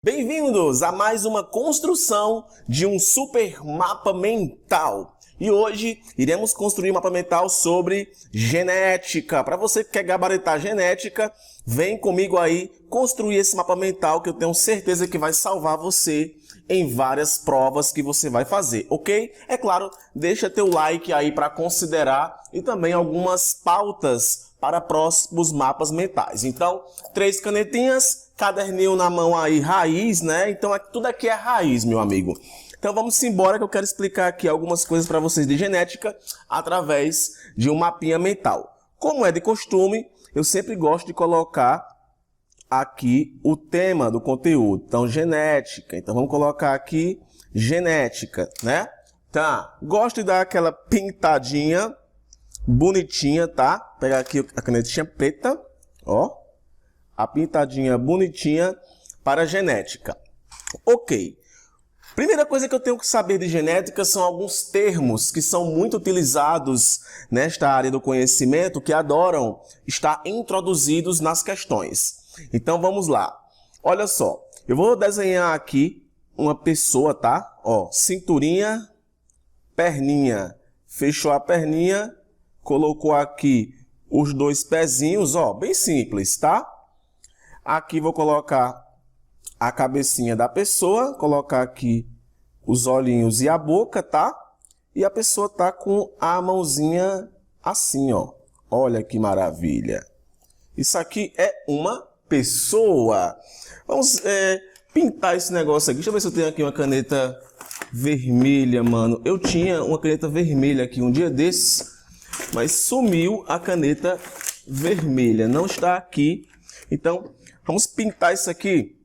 Bem-vindos a mais uma construção de um super mapa mental. E hoje iremos construir um mapa mental sobre genética. Para você que quer gabaritar genética, vem comigo aí construir esse mapa mental que eu tenho certeza que vai salvar você em várias provas que você vai fazer, ok? É claro, deixa teu like aí para considerar e também algumas pautas para próximos mapas mentais. Então, 3 canetinhas, caderninho na mão aí, raiz, né? Então, tudo aqui é raiz, meu amigo. Então, vamos embora que eu quero explicar aqui algumas coisas para vocês de genética através de um mapinha mental. Como é de costume, eu sempre gosto de colocar aqui o tema do conteúdo. Então, genética. Então, vamos colocar aqui genética, né? Tá. Gosto de dar aquela pintadinha bonitinha, tá? Pegar aqui a canetinha preta, ó. A pintadinha bonitinha para genética. Ok. Primeira coisa que eu tenho que saber de genética são alguns termos que são muito utilizados nesta área do conhecimento, que adoram estar introduzidos nas questões. Então, vamos lá. Olha só, eu vou desenhar aqui uma pessoa, tá? Ó, cinturinha, perninha. Fechou a perninha, colocou aqui os 2 pezinhos, ó, bem simples, tá? Aqui vou colocar a cabecinha da pessoa, colocar aqui os olhinhos e a boca, tá? E a pessoa tá com a mãozinha assim, ó. Olha que maravilha. Isso aqui é uma pessoa. Vamos pintar esse negócio aqui. Deixa eu ver se eu tenho aqui uma caneta vermelha, mano. Eu tinha uma caneta vermelha aqui um dia desses, mas sumiu a caneta vermelha. Não está aqui. Então, vamos pintar isso aqui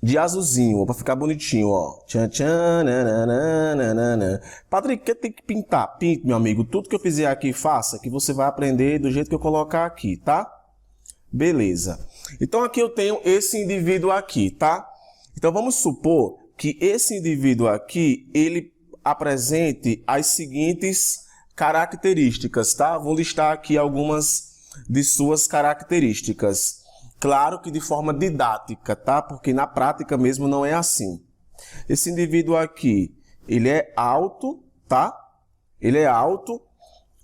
de azulzinho, para ficar bonitinho, ó. Tchan, tchan, nananana. Patrick, que tem que pintar? Pinte, meu amigo. Tudo que eu fizer aqui, faça, que você vai aprender do jeito que eu colocar aqui, tá? Beleza. Então, aqui eu tenho esse indivíduo aqui, tá? Então, vamos supor que esse indivíduo aqui, ele apresente as seguintes características, tá? Vou listar aqui algumas de suas características. Claro que de forma didática, tá? Porque na prática mesmo não é assim. Esse indivíduo aqui, ele é alto, tá? Ele é alto.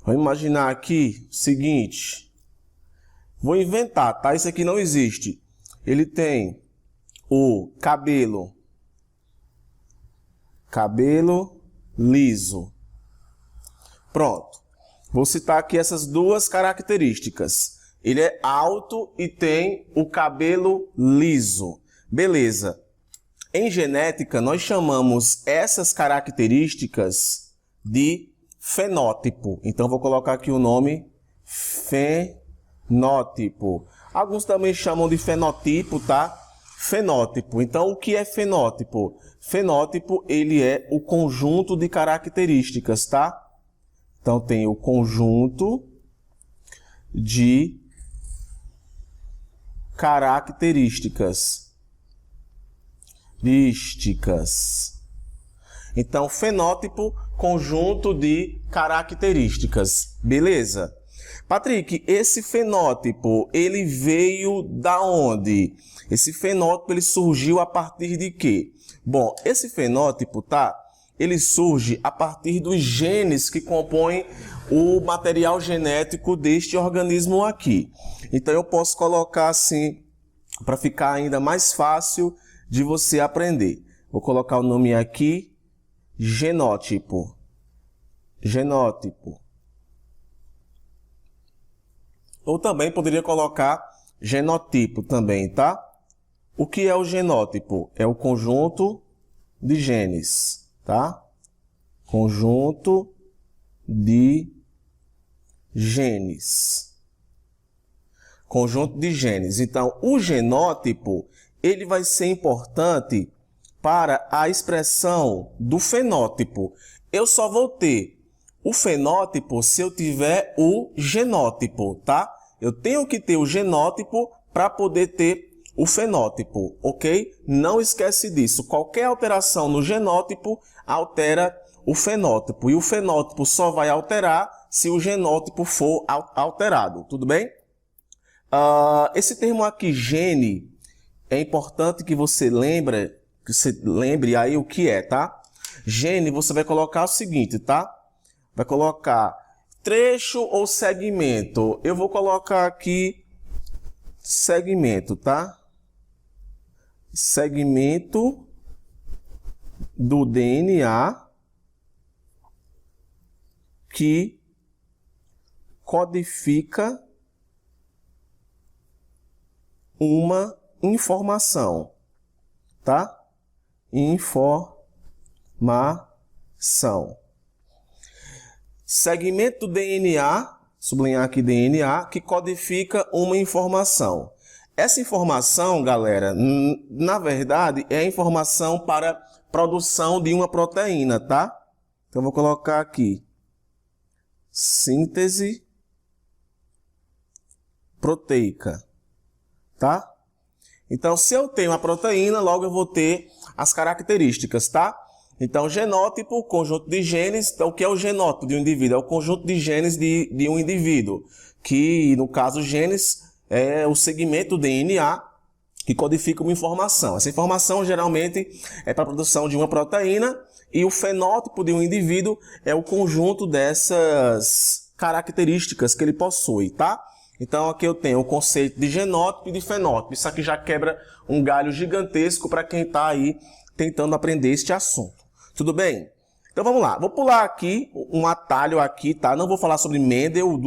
Vamos imaginar aqui o seguinte. Vou inventar, tá? Isso aqui não existe. Ele tem o cabelo liso. Pronto. Vou citar aqui essas 2 características. Ele é alto e tem o cabelo liso. Beleza. Em genética, nós chamamos essas características de fenótipo. Então, vou colocar aqui o nome fenótipo. Alguns também chamam de fenotipo, tá? Fenótipo. Então, o que é fenótipo? Fenótipo, ele é o conjunto de características, tá? Então, tem o conjunto de características. Então, fenótipo, conjunto de características. Beleza? Patrick, esse fenótipo, ele veio da onde? Esse fenótipo, ele surgiu a partir de quê? Bom, esse fenótipo, tá? Ele surge a partir dos genes que compõem o material genético deste organismo aqui. Então, eu posso colocar assim, para ficar ainda mais fácil de você aprender. Vou colocar o nome aqui, genótipo. Genótipo. Ou também poderia colocar genotipo também, tá? O que é o genótipo? É o conjunto de genes, tá? Conjunto de genes. Conjunto de genes. Então, o genótipo, ele vai ser importante para a expressão do fenótipo. Eu só vou ter o fenótipo se eu tiver o genótipo, tá? Eu tenho que ter o genótipo para poder ter o fenótipo, ok? Não esquece disso. Qualquer alteração no genótipo altera o fenótipo. E o fenótipo só vai alterar se o genótipo for alterado. Tudo bem? Esse termo aqui, gene, é importante que você lembre aí o que é, tá? Gene, você vai colocar o seguinte, tá? Vai colocar trecho ou segmento. Eu vou colocar aqui segmento, tá? Segmento do DNA que codifica uma informação, tá? Informação. Segmento do DNA, sublinhar aqui DNA, que codifica uma informação. Essa informação, galera, na verdade, é a informação para produção de uma proteína, tá? Então, eu vou colocar aqui síntese proteica, tá? Então, se eu tenho a proteína, logo eu vou ter as características, tá? Então, genótipo, conjunto de genes. Então, o que é o genótipo de um indivíduo? É o conjunto de genes de um indivíduo, que, no caso, genes é o segmento DNA que codifica uma informação. Essa informação, geralmente, é para a produção de uma proteína, e o fenótipo de um indivíduo é o conjunto dessas características que ele possui, tá? Então, aqui eu tenho o conceito de genótipo e de fenótipo. Isso aqui já quebra um galho gigantesco para quem está aí tentando aprender este assunto. Tudo bem? Então, vamos lá. Vou pular aqui um atalho aqui, tá? Não vou falar sobre Mendel,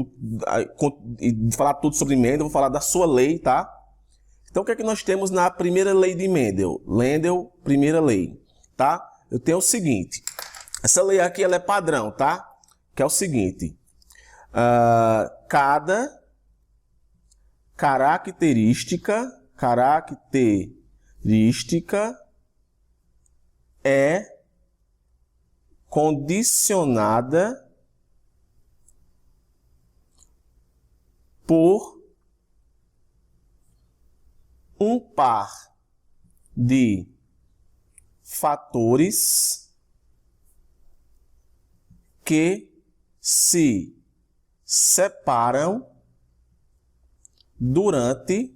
falar tudo sobre Mendel, vou falar da sua lei, tá? Então, o que é que nós temos na primeira lei de Mendel? Mendel, primeira lei, tá? Eu tenho o seguinte. Essa lei aqui, ela é padrão, tá? Que é o seguinte. Cada característica é condicionada por um par de fatores que se separam durante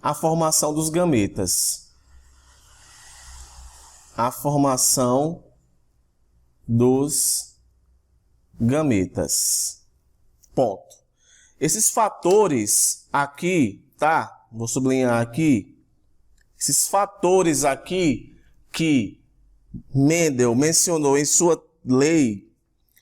a formação dos gametas. A formação dos gametas. Ponto. Esses fatores aqui, tá? Vou sublinhar aqui. Esses fatores aqui que Mendel mencionou em sua lei,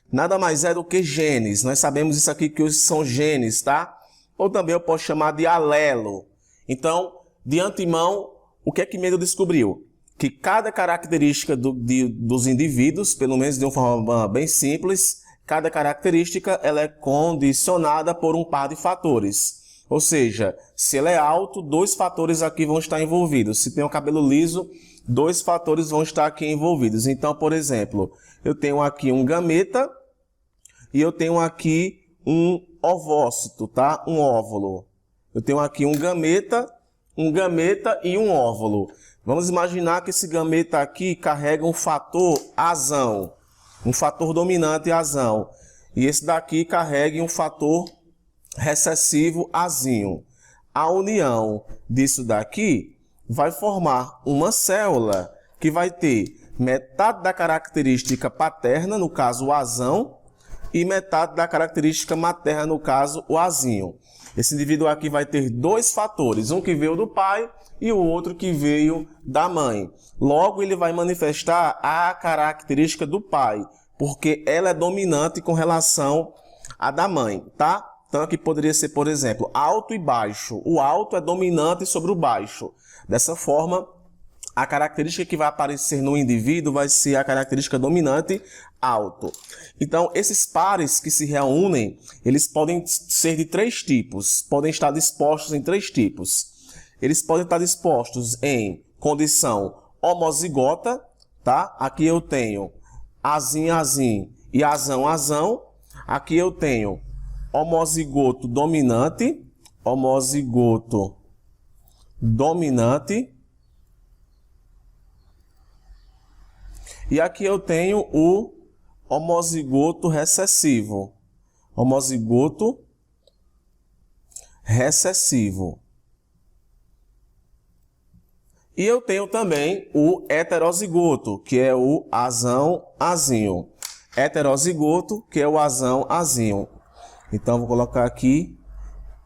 nada mais é do que genes. Nós sabemos isso aqui que são genes, tá? Ou também eu posso chamar de alelo. Então, de antemão, o que é que Mendel descobriu? Que cada característica dos indivíduos, pelo menos de uma forma bem simples, cada característica ela é condicionada por um par de fatores. Ou seja, se ele é alto, 2 fatores aqui vão estar envolvidos. Se tem um cabelo liso, 2 fatores vão estar aqui envolvidos. Então, por exemplo, eu tenho aqui um gameta e eu tenho aqui um ovócito, tá? Um óvulo. Eu tenho aqui um gameta e um óvulo. Vamos imaginar que esse gameta aqui carrega um fator azão, um fator dominante azão. E esse daqui carrega um fator recessivo azinho. A união disso daqui vai formar uma célula que vai ter metade da característica paterna, no caso o azão, e metade da característica materna, no caso o azinho. Esse indivíduo aqui vai ter 2 fatores, um que veio do pai e o outro que veio da mãe. Logo, ele vai manifestar a característica do pai, porque ela é dominante com relação à da mãe, tá? Então, aqui poderia ser, por exemplo, alto e baixo. O alto é dominante sobre o baixo. Dessa forma, a característica que vai aparecer no indivíduo vai ser a característica dominante alto. Então, esses pares que se reúnem, eles podem ser de 3 tipos, podem estar dispostos em 3 tipos. Eles podem estar dispostos em condição homozigota, tá? Aqui eu tenho azim e azão. Aqui eu tenho homozigoto dominante. E aqui eu tenho o homozigoto recessivo. E eu tenho também o heterozigoto, que é o azão-azinho. Heterozigoto, que é o azão-azinho. Então, vou colocar aqui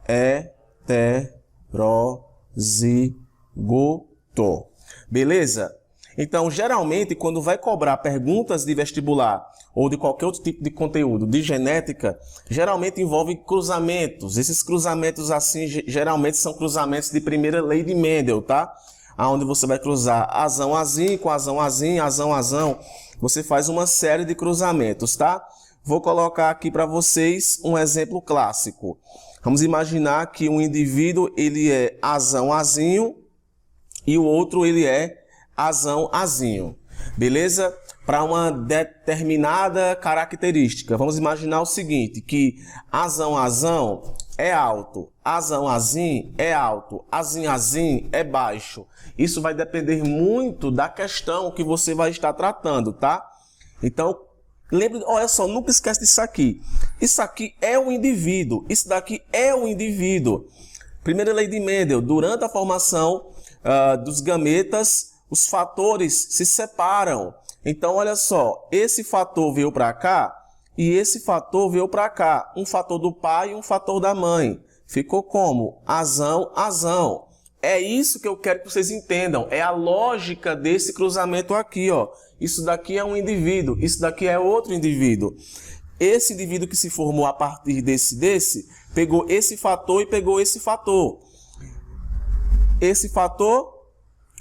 heterozigoto. Beleza? Então, geralmente, quando vai cobrar perguntas de vestibular ou de qualquer outro tipo de conteúdo de genética, geralmente envolve cruzamentos. Esses cruzamentos, assim, geralmente são cruzamentos de primeira lei de Mendel, tá? Onde você vai cruzar azão-azinho com azão-azinho, azão-azão. Você faz uma série de cruzamentos, tá? Vou colocar aqui para vocês um exemplo clássico. Vamos imaginar que um indivíduo ele é azão-azinho e o outro ele é azão-azinho. Beleza? Para uma determinada característica. Vamos imaginar o seguinte, que azão-azão é alto, azão-azinho é alto, azinho-azinho é baixo. Isso vai depender muito da questão que você vai estar tratando, tá? Então, lembre, olha só, nunca esquece disso aqui. Isso aqui é o indivíduo, isso daqui é o indivíduo. Primeira lei de Mendel, durante a formação dos gametas, os fatores se separam. Então, olha só, esse fator veio para cá e esse fator veio para cá. Um fator do pai e um fator da mãe. Ficou como? Azão, azão. É isso que eu quero que vocês entendam. É a lógica desse cruzamento aqui, ó. Isso daqui é um indivíduo, isso daqui é outro indivíduo. Esse indivíduo que se formou a partir desse, pegou esse fator e pegou esse fator. Esse fator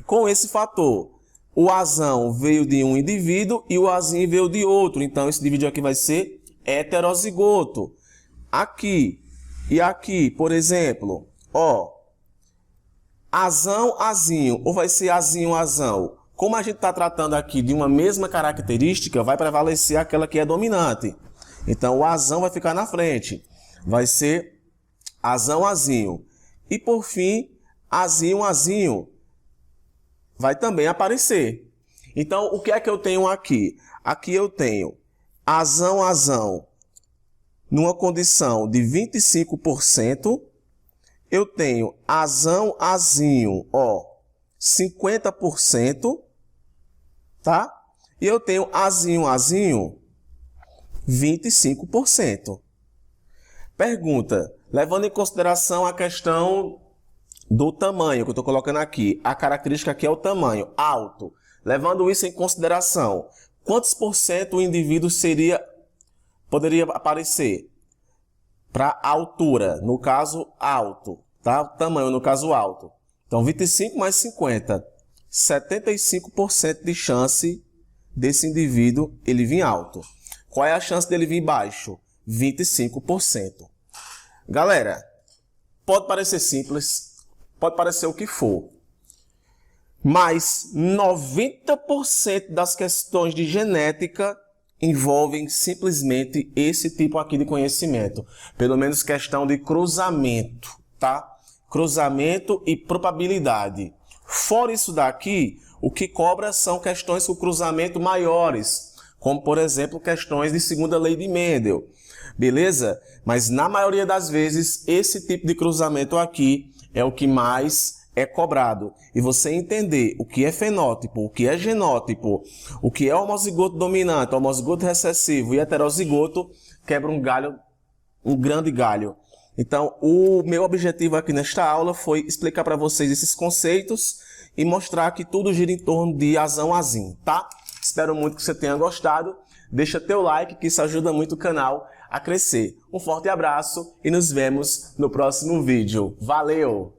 com esse fator. O azão veio de um indivíduo e o azinho veio de outro. Então, esse indivíduo aqui vai ser heterozigoto. Aqui e aqui, por exemplo, ó, azão, azinho, ou vai ser azinho, azão. Como a gente está tratando aqui de uma mesma característica, vai prevalecer aquela que é dominante. Então, o azão vai ficar na frente. Vai ser azão, azinho. E, por fim, azinho, azinho vai também aparecer. Então, o que é que eu tenho aqui? Aqui eu tenho azão, azão numa condição de 25%. Eu tenho azão, azinho, ó, 50%, tá? E eu tenho azinho, azinho, 25%. Pergunta, levando em consideração a questão do tamanho que eu estou colocando aqui, a característica aqui é o tamanho, alto. Levando isso em consideração, quantos por cento o indivíduo poderia aparecer? Para altura, no caso alto, tá? Tamanho, no caso alto. Então, 25 mais 50, 75% de chance desse indivíduo ele vir alto. Qual é a chance dele vir baixo? 25%. Galera, pode parecer simples, pode parecer o que for, mas 90% das questões de genética envolvem simplesmente esse tipo aqui de conhecimento. Pelo menos questão de cruzamento, tá? Cruzamento e probabilidade. Fora isso daqui, o que cobra são questões com cruzamento maiores, como, por exemplo, questões de segunda lei de Mendel. Beleza? Mas, na maioria das vezes, esse tipo de cruzamento aqui é o que mais é cobrado. E você entender o que é fenótipo, o que é genótipo, o que é homozigoto dominante, homozigoto recessivo e heterozigoto, quebra um galho, um grande galho. Então, o meu objetivo aqui nesta aula foi explicar para vocês esses conceitos e mostrar que tudo gira em torno de azão-azinho, tá? Espero muito que você tenha gostado. Deixa teu like, que isso ajuda muito o canal a crescer. Um forte abraço e nos vemos no próximo vídeo. Valeu!